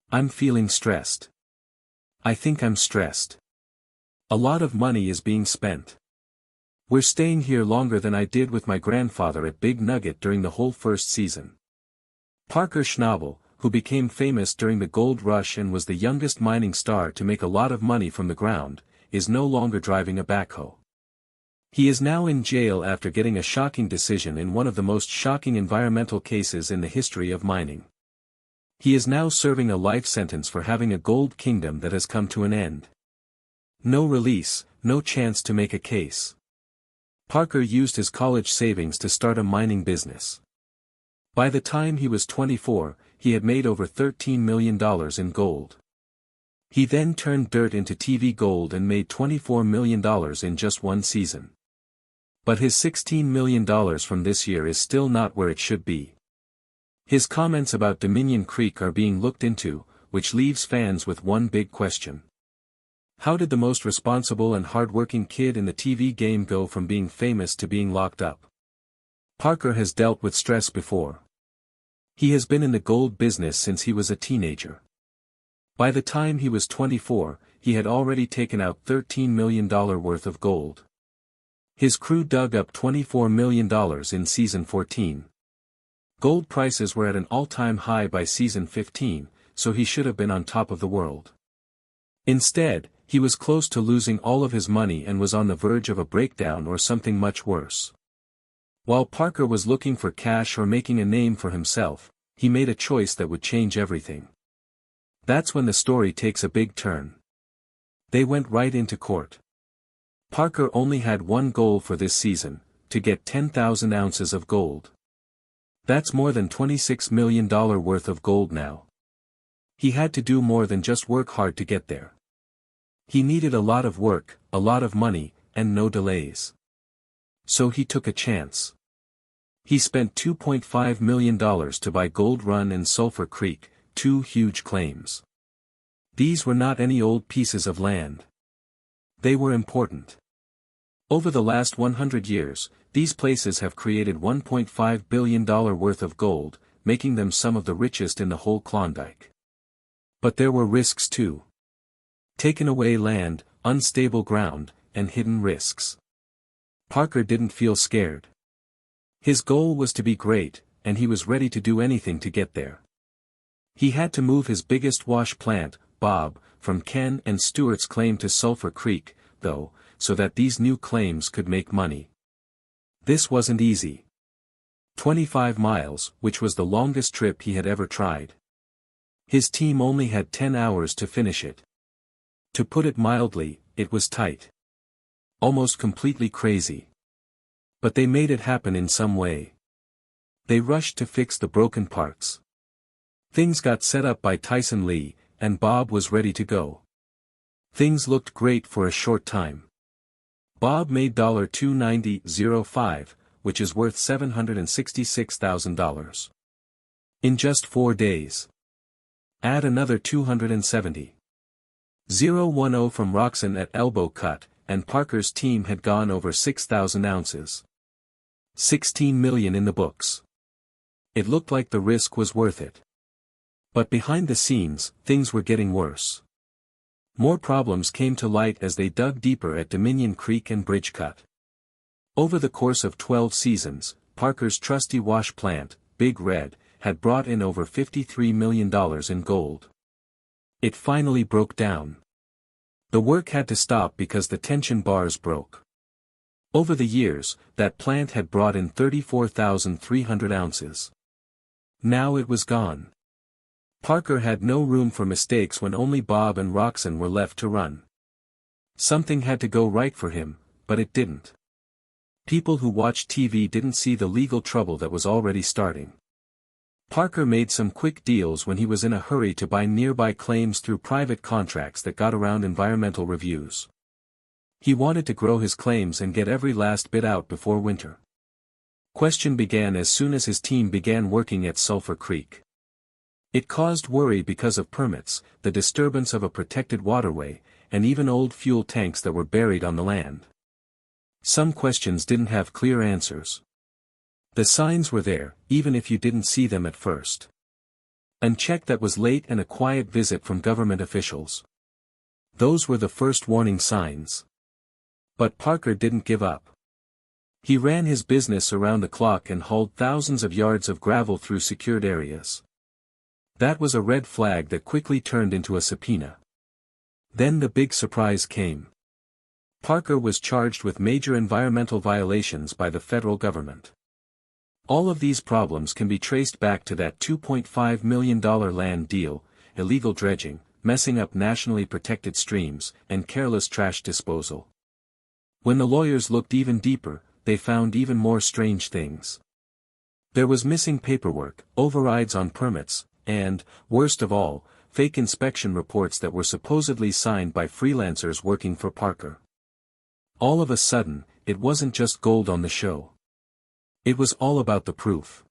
I'm feeling stressed. I think I'm stressed. A lot of money is being spent. We're staying here longer than I did with my grandfather at Big Nugget during the whole first season. Parker Schnabel, who became famous during the gold rush and was the youngest mining star to make a lot of money from the ground, is no longer driving a backhoe. He is now in jail after getting a shocking decision in one of the most shocking environmental cases in the history of mining. He is now serving a life sentence for having a gold kingdom that has come to an end. No release, no chance to make a case. Parker used his college savings to start a mining business. By the time he was 24, he had made over $13 million in gold. He then turned dirt into TV gold and made $24 million in just one season. But his $16 million from this year is still not where it should be. His comments about Dominion Creek are being looked into, which leaves fans with one big question. How did the most responsible and hard-working kid in the TV game go from being famous to being locked up? Parker has dealt with stress before. He has been in the gold business since he was a teenager. By the time he was 24, he had already taken out $13 million worth of gold. His crew dug up $24 million in season 14. Gold prices were at an all-time high by season 15, so he should have been on top of the world. Instead, he was close to losing all of his money and was on the verge of a breakdown or something much worse. While Parker was looking for cash or making a name for himself, he made a choice that would change everything. That's when the story takes a big turn. They went right into court. Parker only had one goal for this season, to get 10,000 ounces of gold. That's more than $26 million worth of gold now. He had to do more than just work hard to get there. He needed a lot of work, a lot of money, and no delays. So he took a chance. He spent $2.5 million to buy Gold Run and Sulphur Creek, two huge claims. These were not any old pieces of land. They were important. Over the last 100 years, these places have created $1.5 billion worth of gold, making them some of the richest in the whole Klondike. But there were risks too. Taken away land, unstable ground, and hidden risks. Parker didn't feel scared. His goal was to be great, and he was ready to do anything to get there. He had to move his biggest wash plant, Bob, from Ken and Stewart's claim to Sulphur Creek, though, so that these new claims could make money. This wasn't easy. 25 miles, which was the longest trip he had ever tried. His team only had 10 hours to finish it. To put it mildly, it was tight. Almost completely crazy. But they made it happen in some way. They rushed to fix the broken parts. Things got set up by Tyson Lee, and Bob was ready to go. Things looked great for a short time. Bob made $290.05, which is worth $766,000. In just 4 days. Add another $270,010 from Roxon at elbow cut, and Parker's team had gone over 6,000 ounces. $16 million in the books. It looked like the risk was worth it. But behind the scenes, things were getting worse. More problems came to light as they dug deeper at Dominion Creek and Bridge Cut. Over the course of 12 seasons, Parker's trusty wash plant, Big Red, had brought in over $53 million in gold. It finally broke down. The work had to stop because the tension bars broke. Over the years, that plant had brought in 34,300 ounces. Now it was gone. Parker had no room for mistakes when only Bob and Roxon were left to run. Something had to go right for him, but it didn't. People who watched TV didn't see the legal trouble that was already starting. Parker made some quick deals when he was in a hurry to buy nearby claims through private contracts that got around environmental reviews. He wanted to grow his claims and get every last bit out before winter. Question began as soon as his team began working at Sulphur Creek. It caused worry because of permits, the disturbance of a protected waterway, and even old fuel tanks that were buried on the land. Some questions didn't have clear answers. The signs were there, even if you didn't see them at first. A check that was late and a quiet visit from government officials. Those were the first warning signs. But Parker didn't give up. He ran his business around the clock and hauled thousands of yards of gravel through secured areas. That was a red flag that quickly turned into a subpoena. Then the big surprise came. Parker was charged with major environmental violations by the federal government. All of these problems can be traced back to that $2.5 million land deal, illegal dredging, messing up nationally protected streams, and careless trash disposal. When the lawyers looked even deeper, they found even more strange things. There was missing paperwork, overrides on permits, and, worst of all, fake inspection reports that were supposedly signed by freelancers working for Parker. All of a sudden, it wasn't just gold on the show. It was all about the proof.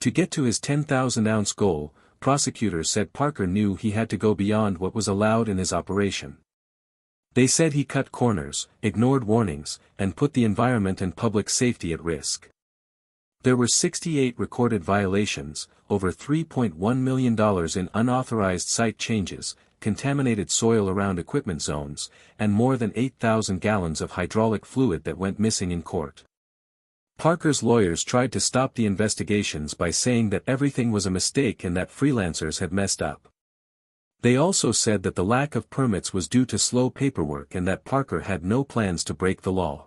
To get to his 10,000-ounce goal, prosecutors said Parker knew he had to go beyond what was allowed in his operation. They said he cut corners, ignored warnings, and put the environment and public safety at risk. There were 68 recorded violations, over $3.1 million in unauthorized site changes, contaminated soil around equipment zones, and more than 8,000 gallons of hydraulic fluid that went missing in court. Parker's lawyers tried to stop the investigations by saying that everything was a mistake and that freelancers had messed up. They also said that the lack of permits was due to slow paperwork and that Parker had no plans to break the law.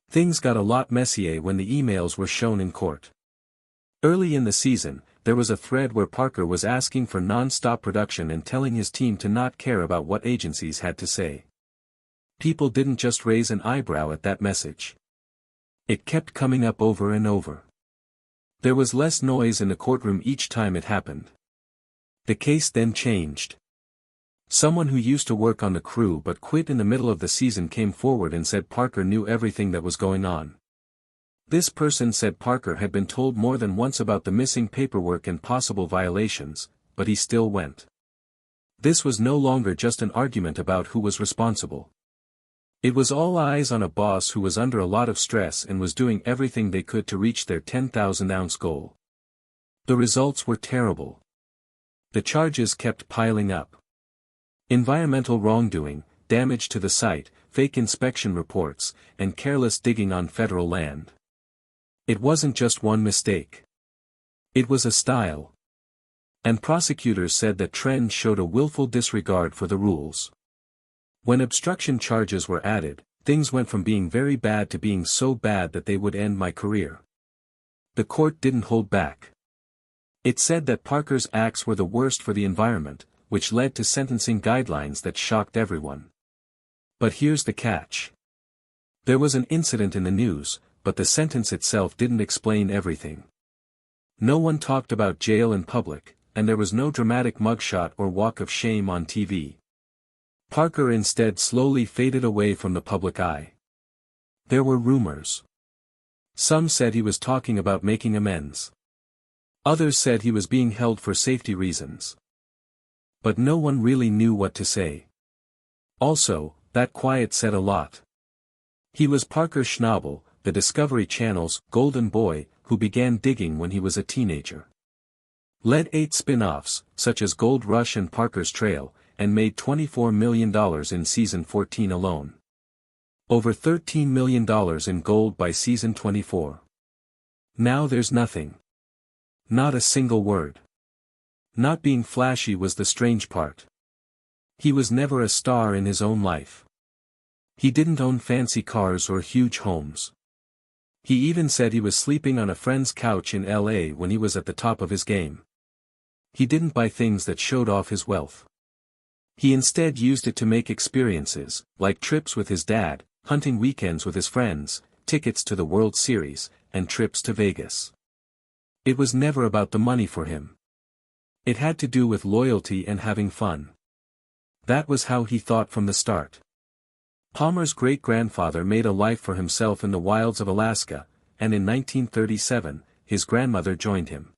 Things got a lot messier when the emails were shown in court. Early in the season, there was a thread where Parker was asking for non-stop production and telling his team to not care about what agencies had to say. People didn't just raise an eyebrow at that message. It kept coming up over and over. There was less noise in the courtroom each time it happened. The case then changed. Someone who used to work on the crew but quit in the middle of the season came forward and said Parker knew everything that was going on. This person said Parker had been told more than once about the missing paperwork and possible violations, but he still went. This was no longer just an argument about who was responsible. It was all eyes on a boss who was under a lot of stress and was doing everything they could to reach their 10,000-ounce goal. The results were terrible. The charges kept piling up. Environmental wrongdoing, damage to the site, fake inspection reports, and careless digging on federal land. It wasn't just one mistake. It was a style. And prosecutors said that trend showed a willful disregard for the rules. When obstruction charges were added, things went from being very bad to being so bad that they would end my career. The court didn't hold back. It said that Parker's acts were the worst for the environment, which led to sentencing guidelines that shocked everyone. But here's the catch. There was an incident in the news, but the sentence itself didn't explain everything. No one talked about jail in public, and there was no dramatic mugshot or walk of shame on TV. Parker instead slowly faded away from the public eye. There were rumors. Some said he was talking about making amends. Others said he was being held for safety reasons. But no one really knew what to say. Also, that quiet said a lot. He was Parker Schnabel, the Discovery Channel's golden boy, who began digging when he was a teenager. Led 8 spin-offs, such as Gold Rush and Parker's Trail, and made $24 million in season 14 alone. Over $13 million in gold by season 24. Now there's nothing. Not a single word. Not being flashy was the strange part. He was never a star in his own life. He didn't own fancy cars or huge homes. He even said he was sleeping on a friend's couch in LA when he was at the top of his game. He didn't buy things that showed off his wealth. He instead used it to make experiences, like trips with his dad, hunting weekends with his friends, tickets to the World Series, and trips to Vegas. It was never about the money for him. It had to do with loyalty and having fun. That was how he thought from the start. Palmer's great-grandfather made a life for himself in the wilds of Alaska, and in 1937, his grandmother joined him.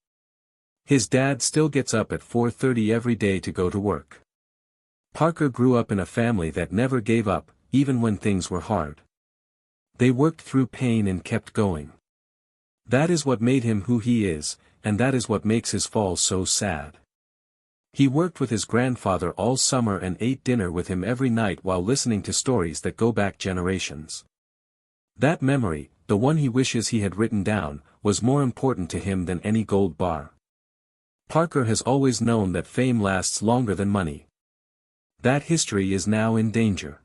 His dad still gets up at 4:30 every day to go to work. Parker grew up in a family that never gave up, even when things were hard. They worked through pain and kept going. That is what made him who he is, and that is what makes his fall so sad. He worked with his grandfather all summer and ate dinner with him every night while listening to stories that go back generations. That memory, the one he wishes he had written down, was more important to him than any gold bar. Parker has always known that fame lasts longer than money. That history is now in danger.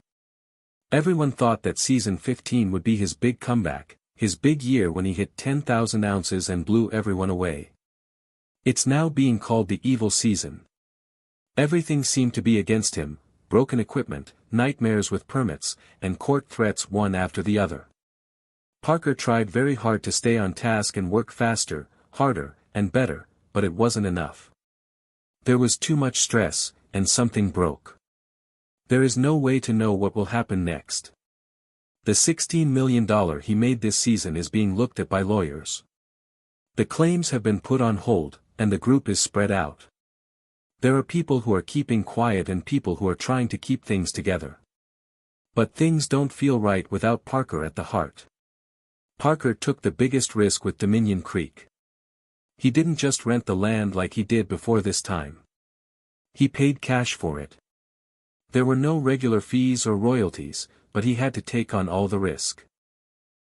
Everyone thought that season 15 would be his big comeback, his big year when he hit 10,000 ounces and blew everyone away. It's now being called the evil season. Everything seemed to be against him: broken equipment, nightmares with permits, and court threats one after the other. Parker tried very hard to stay on task and work faster, harder, and better, but it wasn't enough. There was too much stress, and something broke. There is no way to know what will happen next. The $16 million he made this season is being looked at by lawyers. The claims have been put on hold, and the group is spread out. There are people who are keeping quiet and people who are trying to keep things together. But things don't feel right without Parker at the heart. Parker took the biggest risk with Dominion Creek. He didn't just rent the land like he did before this time. He paid cash for it. There were no regular fees or royalties, but he had to take on all the risk.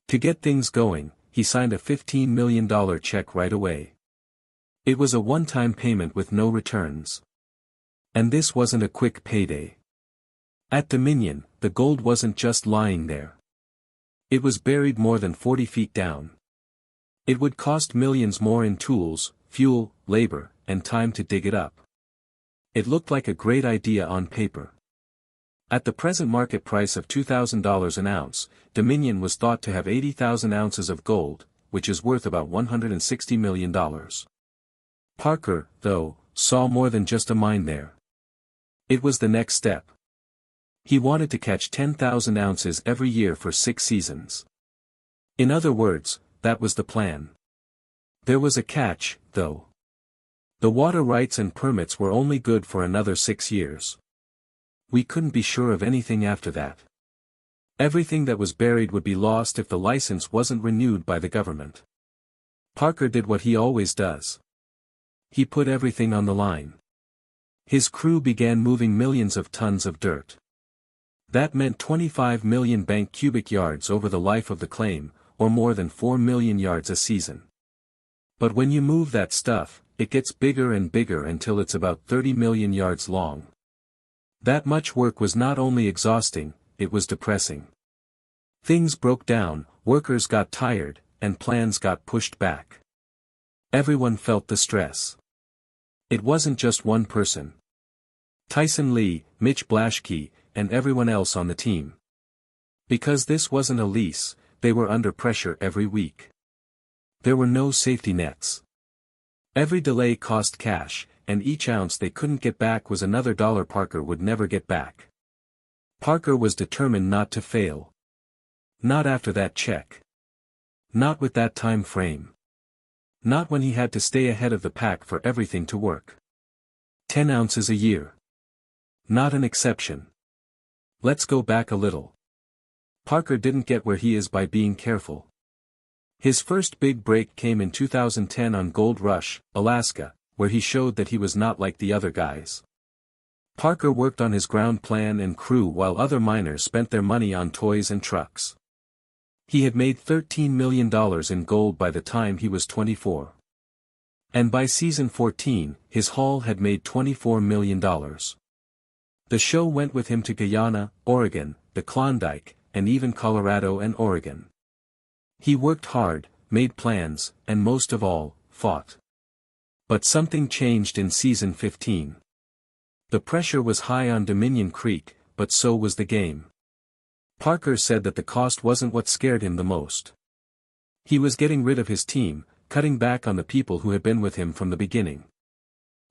To get things going, he signed a $15 million check right away. It was a one-time payment with no returns. And this wasn't a quick payday. At Dominion, the gold wasn't just lying there. It was buried more than 40 feet down. It would cost millions more in tools, fuel, labor, and time to dig it up. It looked like a great idea on paper. At the present market price of $2,000 an ounce, Dominion was thought to have 80,000 ounces of gold, which is worth about $160 million. Parker, though, saw more than just a mine there. It was the next step. He wanted to catch 10,000 ounces every year for 6 seasons. In other words, that was the plan. There was a catch, though. The water rights and permits were only good for another 6 years. We couldn't be sure of anything after that. Everything that was buried would be lost if the license wasn't renewed by the government. Parker did what he always does. He put everything on the line. His crew began moving millions of tons of dirt. That meant 25 million bank cubic yards over the life of the claim, or more than 4 million yards a season. But when you move that stuff, it gets bigger and bigger until it's about 30 million yards long. That much work was not only exhausting, it was depressing. Things broke down, workers got tired, and plans got pushed back. Everyone felt the stress. It wasn't just one person. Tyson Lee, Mitch Blaschke, and everyone else on the team. Because this wasn't a lease, they were under pressure every week. There were no safety nets. Every delay cost cash, and each ounce they couldn't get back was another dollar Parker would never get back. Parker was determined not to fail. Not after that check. Not with that time frame. Not when he had to stay ahead of the pack for everything to work. 10 ounces a year. Not an exception. Let's go back a little. Parker didn't get where he is by being careful. His first big break came in 2010 on Gold Rush, Alaska, where he showed that he was not like the other guys. Parker worked on his ground plan and crew while other miners spent their money on toys and trucks. He had made $13 million in gold by the time he was 24. And by season 14, his haul had made $24 million. The show went with him to Guyana, Oregon, the Klondike, and even Colorado and Oregon. He worked hard, made plans, and most of all, fought. But something changed in season 15. The pressure was high on Dominion Creek, but so was the game. Parker said that the cost wasn't what scared him the most. He was getting rid of his team, cutting back on the people who had been with him from the beginning.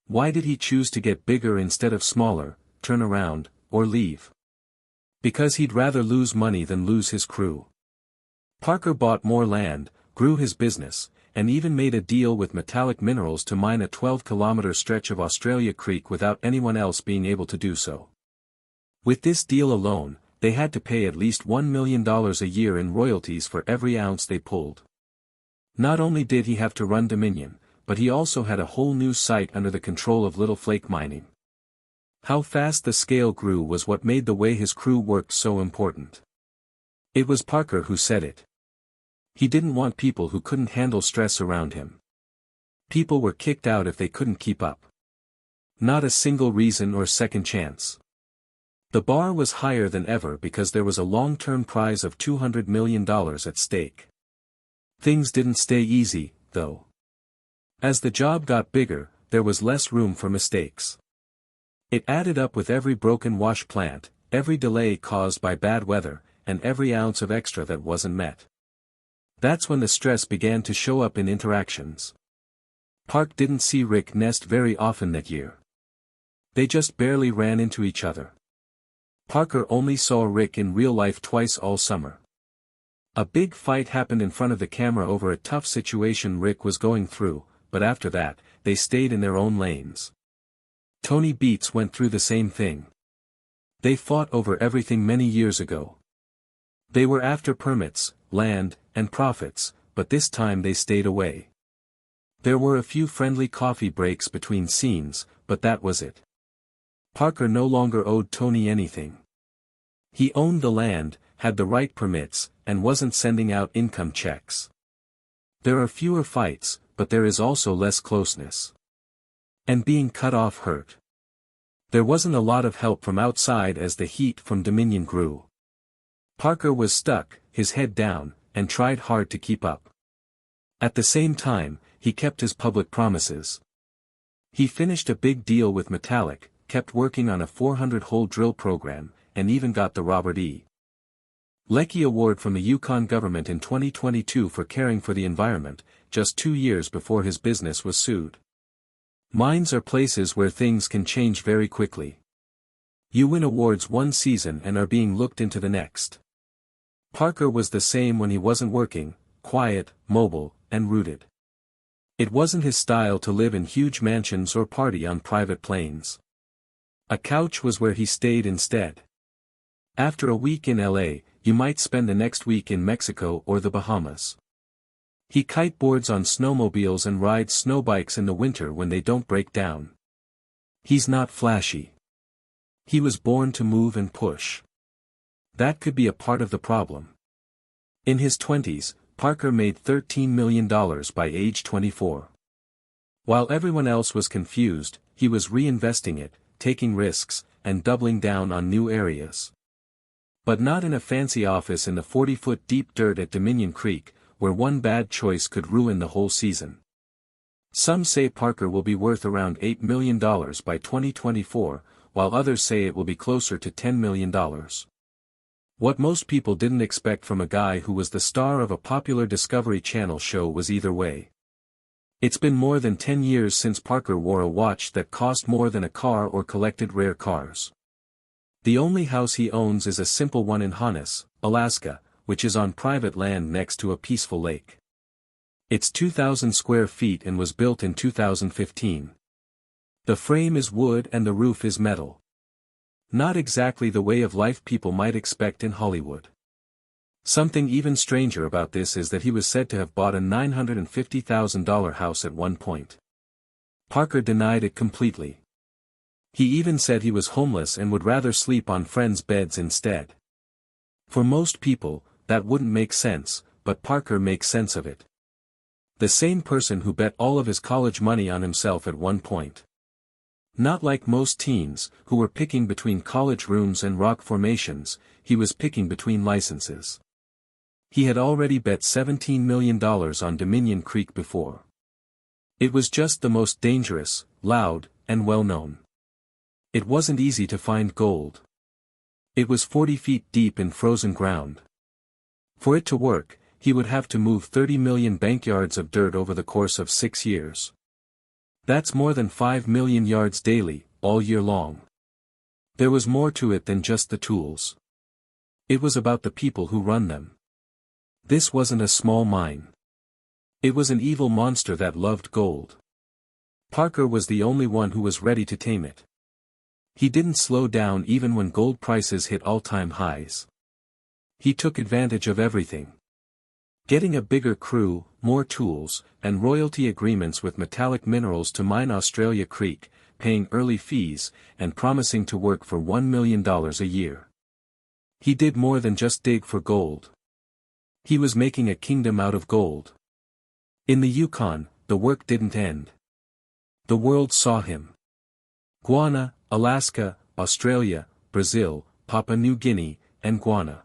Why did he choose to get bigger instead of smaller, turn around, or leave? Because he'd rather lose money than lose his crew. Parker bought more land, grew his business, and even made a deal with Metallic Minerals to mine a 12-kilometer stretch of Australia Creek without anyone else being able to do so. With this deal alone, they had to pay at least $1 million a year in royalties for every ounce they pulled. Not only did he have to run Dominion, but he also had a whole new site under the control of Little Flake Mining. How fast the scale grew was what made the way his crew worked so important. It was Parker who said it. He didn't want people who couldn't handle stress around him. People were kicked out if they couldn't keep up. Not a single reason or second chance. The bar was higher than ever because there was a long-term prize of $200 million at stake. Things didn't stay easy, though. As the job got bigger, there was less room for mistakes. It added up with every broken wash plant, every delay caused by bad weather, and every ounce of extra that wasn't met. That's when the stress began to show up in interactions. Park didn't see Rick Nest very often that year. They just barely ran into each other. Parker only saw Rick in real life twice all summer. A big fight happened in front of the camera over a tough situation Rick was going through, but after that, they stayed in their own lanes. Tony Beets went through the same thing. They fought over everything many years ago. They were after permits, land, and profits, but this time they stayed away. There were a few friendly coffee breaks between scenes, but that was it. Parker no longer owed Tony anything. He owned the land, had the right permits, and wasn't sending out income checks. There are fewer fights, but there is also less closeness. And being cut off hurt. There wasn't a lot of help from outside as the heat from Dominion grew. Parker was stuck, his head down, and tried hard to keep up. At the same time, he kept his public promises. He finished a big deal with Metallic, kept working on a 400-hole drill program, and even got the Robert E. Leckie Award from the Yukon government in 2022 for caring for the environment, just 2 years before his business was sued. Mines are places where things can change very quickly. You win awards one season and are being looked into the next. Parker was the same when he wasn't working, quiet, mobile, and rooted. It wasn't his style to live in huge mansions or party on private planes. A couch was where he stayed instead. After a week in LA, you might spend the next week in Mexico or the Bahamas. He kiteboards on snowmobiles and rides snowbikes in the winter when they don't break down. He's not flashy. He was born to move and push. That could be a part of the problem. In his 20s, Parker made $13 million by age 24. While everyone else was confused, he was reinvesting it, taking risks, and doubling down on new areas. But not in a fancy office in the 40-foot deep dirt at Dominion Creek, where one bad choice could ruin the whole season. Some say Parker will be worth around $8 million by 2024, while others say it will be closer to $10 million. What most people didn't expect from a guy who was the star of a popular Discovery Channel show was either way. It's been more than 10 years since Parker wore a watch that cost more than a car or collected rare cars. The only house he owns is a simple one in Honus, Alaska, which is on private land next to a peaceful lake. It's 2,000 square feet and was built in 2015. The frame is wood and the roof is metal. Not exactly the way of life people might expect in Hollywood. Something even stranger about this is that he was said to have bought a $950,000 house at one point. Parker denied it completely. He even said he was homeless and would rather sleep on friends' beds instead. For most people, that wouldn't make sense, but Parker makes sense of it. The same person who bet all of his college money on himself at one point. Not like most teens, who were picking between college rooms and rock formations, he was picking between licenses. He had already bet $17 million on Dominion Creek before. It was just the most dangerous, loud, and well-known. It wasn't easy to find gold. It was 40 feet deep in frozen ground. For it to work, he would have to move 30 million bank yards of dirt over the course of 6 years. That's more than 5 million yards daily, all year long. There was more to it than just the tools. It was about the people who run them. This wasn't a small mine. It was an evil monster that loved gold. Parker was the only one who was ready to tame it. He didn't slow down even when gold prices hit all-time highs. He took advantage of everything. Getting a bigger crew, more tools, and royalty agreements with metallic minerals to mine Australia Creek, paying early fees, and promising to work for $1 million a year. He did more than just dig for gold. He was making a kingdom out of gold. In the Yukon, the work didn't end. The world saw him. Guyana, Alaska, Australia, Brazil, Papua New Guinea, and Guyana.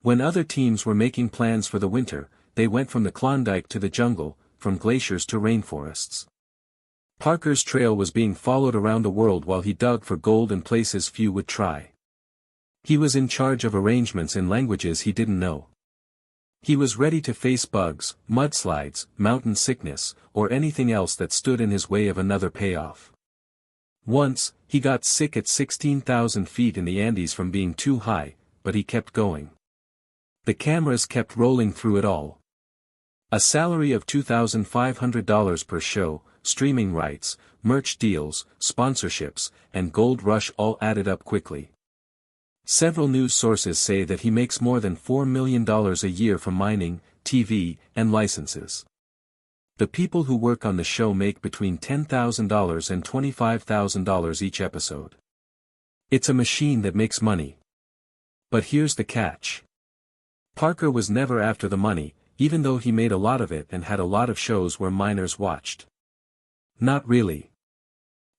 When other teams were making plans for the winter, they went from the Klondike to the jungle, from glaciers to rainforests. Parker's trail was being followed around the world while he dug for gold in places few would try. He was in charge of arrangements in languages he didn't know. He was ready to face bugs, mudslides, mountain sickness, or anything else that stood in his way of another payoff. Once, he got sick at 16,000 feet in the Andes from being too high, but he kept going. The cameras kept rolling through it all. A salary of $2,500 per show, streaming rights, merch deals, sponsorships, and gold rush all added up quickly. Several news sources say that he makes more than $4 million a year from mining, TV, and licenses. The people who work on the show make between $10,000 and $25,000 each episode. It's a machine that makes money. But here's the catch. Parker was never after the money, even though he made a lot of it and had a lot of shows where miners watched. Not really.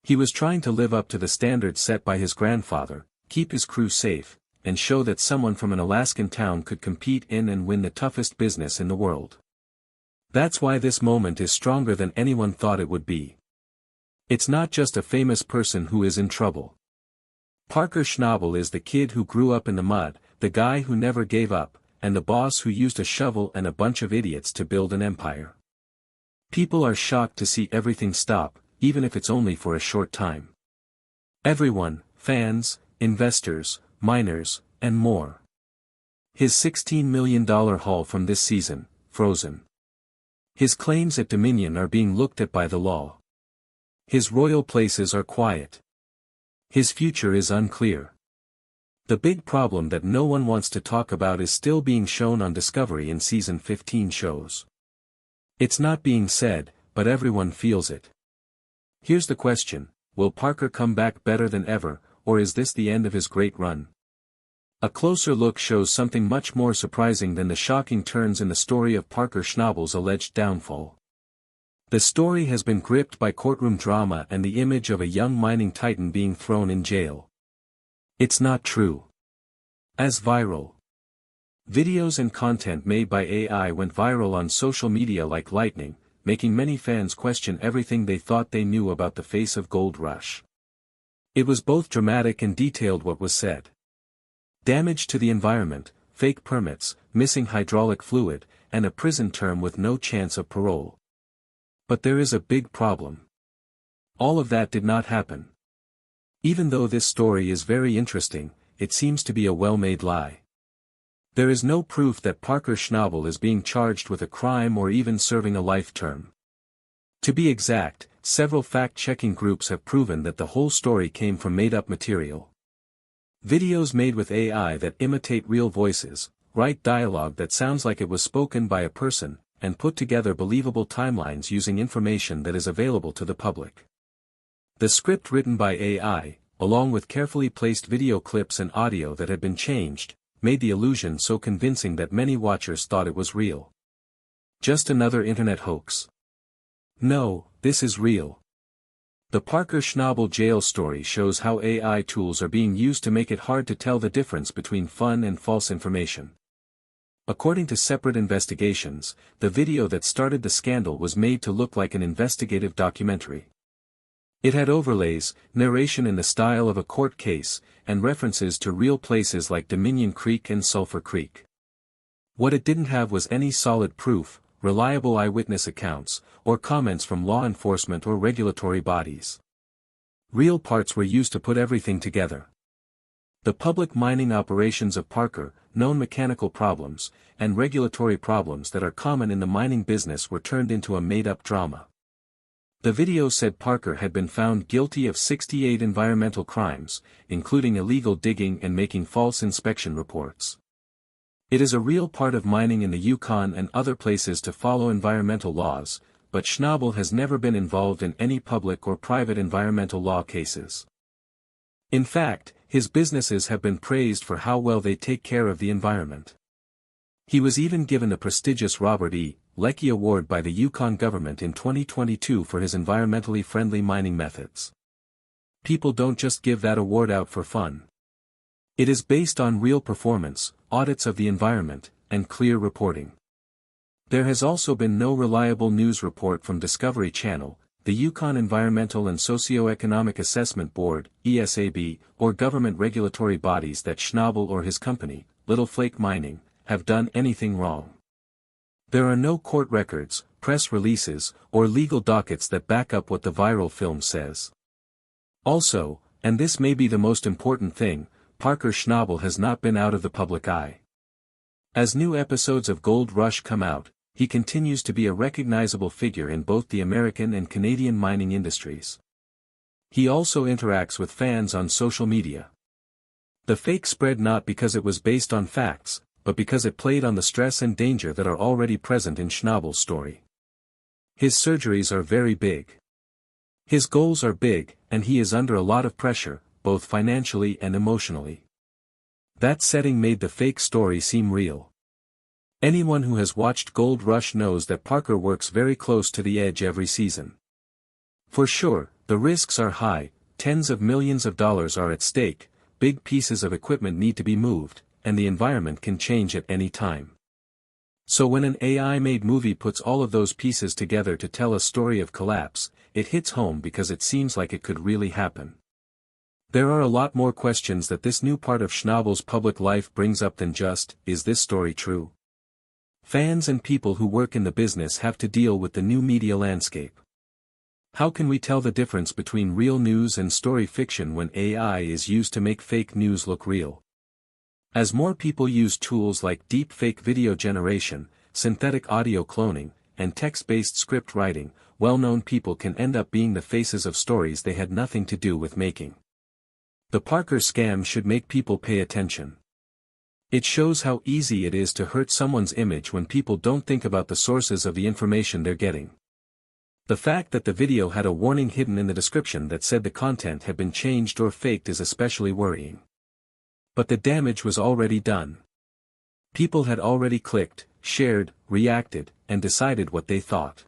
He was trying to live up to the standards set by his grandfather, keep his crew safe, and show that someone from an Alaskan town could compete in and win the toughest business in the world. That's why this moment is stronger than anyone thought it would be. It's not just a famous person who is in trouble. Parker Schnabel is the kid who grew up in the mud, the guy who never gave up, and the boss who used a shovel and a bunch of idiots to build an empire. People are shocked to see everything stop, even if it's only for a short time. Everyone, fans, investors, miners, and more. His $16 million haul from this season, frozen. His claims at Dominion are being looked at by the law. His royal places are quiet. His future is unclear. The big problem that no one wants to talk about is still being shown on Discovery in season 15 shows. It's not being said, but everyone feels it. Here's the question, will Parker come back better than ever, or is this the end of his great run? A closer look shows something much more surprising than the shocking turns in the story of Parker Schnabel's alleged downfall. The story has been gripped by courtroom drama and the image of a young mining titan being thrown in jail. It's not true. As viral. Videos and content made by AI went viral on social media like lightning, making many fans question everything they thought they knew about the face of gold rush. It was both dramatic and detailed what was said. Damage to the environment, fake permits, missing hydraulic fluid, and a prison term with no chance of parole. But there is a big problem. All of that did not happen. Even though this story is very interesting, it seems to be a well-made lie. There is no proof that Parker Schnabel is being charged with a crime or even serving a life term. To be exact, several fact-checking groups have proven that the whole story came from made-up material. Videos made with AI that imitate real voices, write dialogue that sounds like it was spoken by a person, and put together believable timelines using information that is available to the public. The script written by AI, along with carefully placed video clips and audio that had been changed, made the illusion so convincing that many watchers thought it was real. Just another internet hoax. No, this is real. The Parker Schnabel jail story shows how AI tools are being used to make it hard to tell the difference between fun and false information. According to separate investigations, the video that started the scandal was made to look like an investigative documentary. It had overlays, narration in the style of a court case, and references to real places like Dominion Creek and Sulphur Creek. What it didn't have was any solid proof, reliable eyewitness accounts, or comments from law enforcement or regulatory bodies. Real parts were used to put everything together. The public mining operations of Parker, known mechanical problems, and regulatory problems that are common in the mining business were turned into a made-up drama. The video said Parker had been found guilty of 68 environmental crimes, including illegal digging and making false inspection reports. It is a real part of mining in the Yukon and other places to follow environmental laws, but Schnabel has never been involved in any public or private environmental law cases. In fact, his businesses have been praised for how well they take care of the environment. He was even given the prestigious Robert E. Leckie Award by the Yukon government in 2022 for his environmentally friendly mining methods. People don't just give that award out for fun. It is based on real performance, audits of the environment, and clear reporting. There has also been no reliable news report from Discovery Channel, the Yukon Environmental and Socioeconomic Assessment Board, ESAB, or government regulatory bodies that Schnabel or his company, Little Flake Mining, have done anything wrong. There are no court records, press releases, or legal dockets that back up what the viral film says. Also, and this may be the most important thing, Parker Schnabel has not been out of the public eye. As new episodes of Gold Rush come out, he continues to be a recognizable figure in both the American and Canadian mining industries. He also interacts with fans on social media. The fake spread not because it was based on facts, but because it played on the stress and danger that are already present in Schnabel's story. His surgeries are very big. His goals are big, and he is under a lot of pressure, both financially and emotionally. That setting made the fake story seem real. Anyone who has watched Gold Rush knows that Parker works very close to the edge every season. For sure, the risks are high, tens of millions of dollars are at stake, big pieces of equipment need to be moved, and the environment can change at any time. So when an AI-made movie puts all of those pieces together to tell a story of collapse, it hits home because it seems like it could really happen. There are a lot more questions that this new part of Schnabel's public life brings up than just, is this story true? Fans and people who work in the business have to deal with the new media landscape. How can we tell the difference between real news and story fiction when AI is used to make fake news look real? As more people use tools like deep-fake video generation, synthetic audio cloning, and text-based script writing, well-known people can end up being the faces of stories they had nothing to do with making. The Parker scam should make people pay attention. It shows how easy it is to hurt someone's image when people don't think about the sources of the information they're getting. The fact that the video had a warning hidden in the description that said the content had been changed or faked is especially worrying. But the damage was already done. People had already clicked, shared, reacted, and decided what they thought.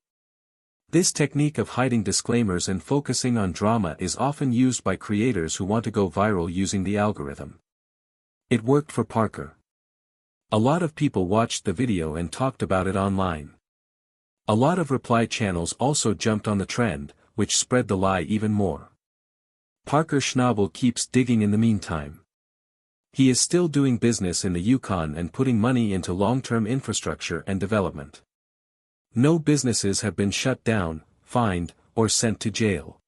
This technique of hiding disclaimers and focusing on drama is often used by creators who want to go viral using the algorithm. It worked for Parker. A lot of people watched the video and talked about it online. A lot of reply channels also jumped on the trend, which spread the lie even more. Parker Schnabel keeps digging in the meantime. He is still doing business in the Yukon and putting money into long-term infrastructure and development. No businesses have been shut down, fined, or sent to jail.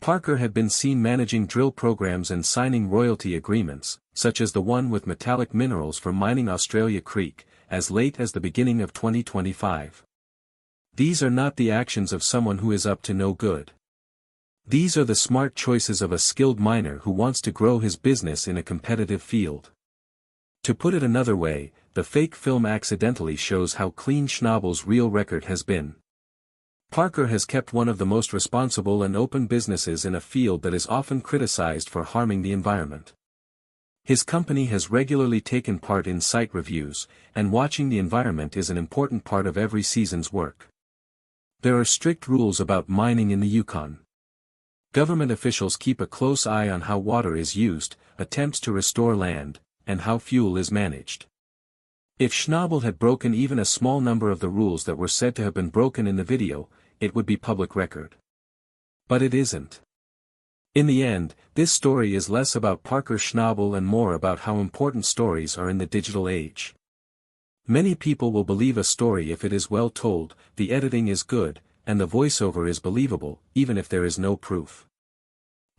Parker had been seen managing drill programs and signing royalty agreements, such as the one with metallic minerals for mining Australia Creek, as late as the beginning of 2025. These are not the actions of someone who is up to no good. These are the smart choices of a skilled miner who wants to grow his business in a competitive field. To put it another way, the fake film accidentally shows how clean Schnabel's real record has been. Parker has kept one of the most responsible and open businesses in a field that is often criticized for harming the environment. His company has regularly taken part in site reviews, and watching the environment is an important part of every season's work. There are strict rules about mining in the Yukon. Government officials keep a close eye on how water is used, attempts to restore land, and how fuel is managed. If Schnabel had broken even a small number of the rules that were said to have been broken in the video, it would be public record. But it isn't. In the end, this story is less about Parker Schnabel and more about how important stories are in the digital age. Many people will believe a story if it is well told, the editing is good, and the voiceover is believable, even if there is no proof.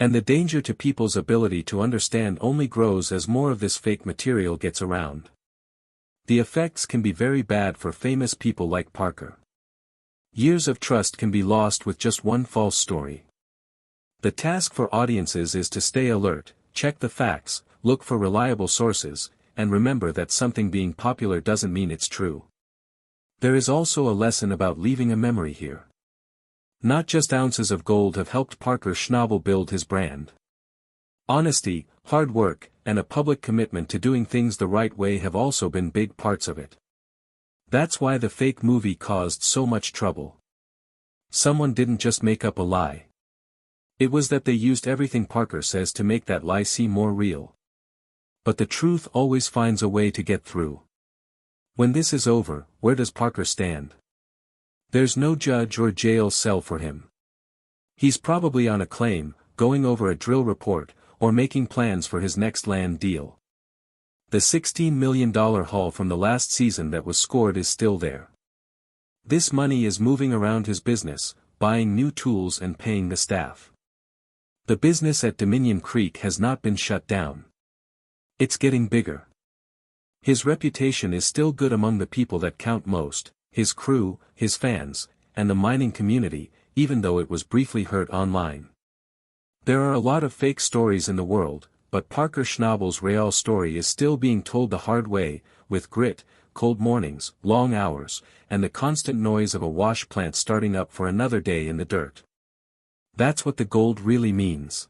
And the danger to people's ability to understand only grows as more of this fake material gets around. The effects can be very bad for famous people like Parker. Years of trust can be lost with just one false story. The task for audiences is to stay alert, check the facts, look for reliable sources, and remember that something being popular doesn't mean it's true. There is also a lesson about leaving a memory here. Not just ounces of gold have helped Parker Schnabel build his brand. Honesty, hard work, and a public commitment to doing things the right way have also been big parts of it. That's why the fake movie caused so much trouble. Someone didn't just make up a lie. It was that they used everything Parker says to make that lie seem more real. But the truth always finds a way to get through. When this is over, where does Parker stand? There's no judge or jail cell for him. He's probably on a claim, going over a drill report, or making plans for his next land deal. The $16 million haul from the last season that was scored is still there. This money is moving around his business, buying new tools and paying the staff. The business at Dominion Creek has not been shut down. It's getting bigger. His reputation is still good among the people that count most, his crew, his fans, and the mining community, even though it was briefly hurt online. There are a lot of fake stories in the world, but Parker Schnabel's real story is still being told the hard way, with grit, cold mornings, long hours, and the constant noise of a wash plant starting up for another day in the dirt. That's what the gold really means.